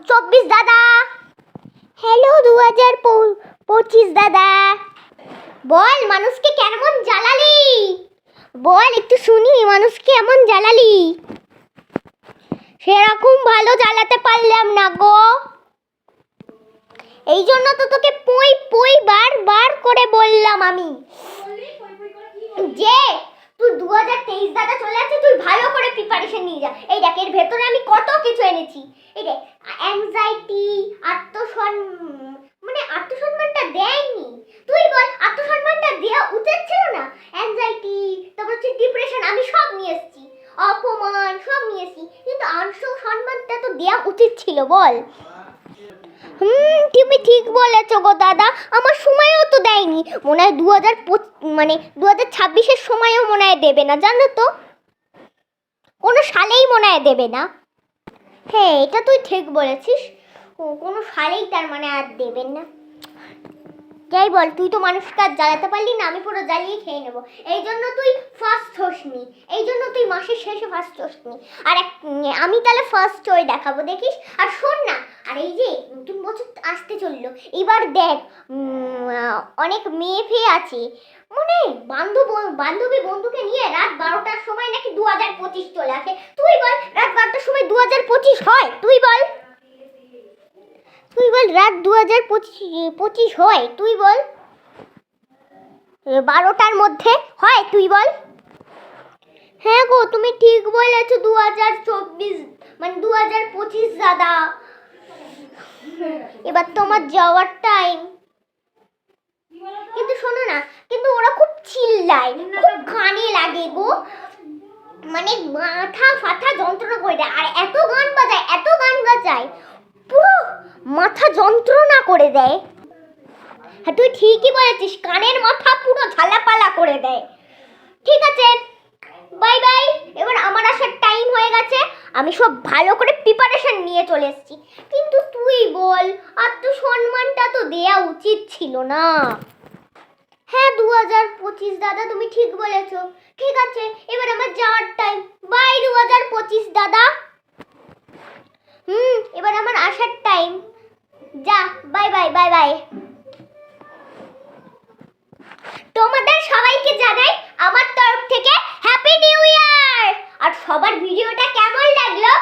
2024 দাদা। হ্যালো 2025 দাদা। বল মানুষকে কেমন জ্বালালি, বল একটু শুনি মানুষকে এমন জ্বালালি। সেরকম ভালো জ্বালাতে পারলাম না গো, এই জন্য তো তোকে পই পই বার করে বললাম আমি যে তুই 2023 দাদা চলে আসছে, তুই ভালো করে প্রিপারেশন নিয়ে যা। এই দেখ এর ভেতরে আমি কত কিছু এনেছি। এই দেখ অ্যাংজাইটি, আত্মসম্মানটা দেয়নি। তুই বল আত্মসম্মানটা দেওয়া উচিত ছিল না? অ্যাংজাইটি, তারপর হচ্ছে ডিপ্রেশন, আমি সব নিয়ে এসেছি, অপমান সব নিয়ে এসেছি, কিন্তু আত্মসম্মানটা তো দেওয়া উচিত ছিল বল। তুমি ঠিক বলেছো গো দাদা, আমার সময়ও তো দেয়নি। মনে হয় 2026-এর সময়ও মনে হয় দেবে না, জানো তো, কোনো সালেই মনে হয় দেবে না। হ্যাঁ এটা তুই ঠিক বলেছিস, কোনো সালেই তার মানে আর দেবেন না। যাই বল, তুই তো মানুষকে আর জ্বালাতে পারলি না, আমি পুরো জ্বালিয়ে খেয়ে নেবো। এই জন্য তুই ফার্স্ট হোসনি, এই জন্য তুই মাসের শেষে ফার্স্ট হোসনি। আর আমি তাহলে ফার্স্ট হয়ে দেখাবো, দেখিস। আর শোন না, আর এই যে নতুন বছর আসতে চললো, এবার দেখ অনেক মেয়ে ফেয়ে আছে, মানে বান্ধবী বন্ধুকে নিয়ে রাত 12টার সময় নাকি 2025 চলে আসে। তুই বল রাত 12টার সময় 2025 হয়? তুই বল রাত 2025 হয়? তুই বল 12টার মধ্যে হয়? তুই বল। হ্যাঁ গো তুমি ঠিক বলেছো, 2024 মানে 2025 দাদা, এবার তোমার যাওয়ার টাইম। কিন্তু শোনো না, কিন্তু ওরা খুব চিল্লায়, খুব কানে লাগে গো, মানে মাথা ফাথা যন্ত্রণা করে দেয়। আর এত গান বাজায় পুরো মাথা যন্ত্রণা করে দেয়। হ্যাঁ তুই ঠিকই বলেছিস, কানের মাথা পুরো ঝালাপালা করে দেয়। ঠিক আছে, বাই বাই, এবার আমার আসার টাইম হয়ে গেছে, আমি সব ভালো করে প্রিপারেশন নিয়ে চলে এসেছি। কিন্তু তুই বল আত্মসম্মানটা তো দেয়া উচিত ছিল না? হ্যাঁ 2025 দাদা তুমি ঠিক বলেছো। ঠিক আছে, এবার আমার যাওয়ার টাইম, বাই 2025 দাদা। এবার আমার আসার টাইম, যা, বাই বাই বাই বাই। তোমাদের সবাইকে জানাই আমার তরফ থেকে হ্যাপি নিউ ইয়ার। আর সবার ভিডিওটা কেমন লাগলো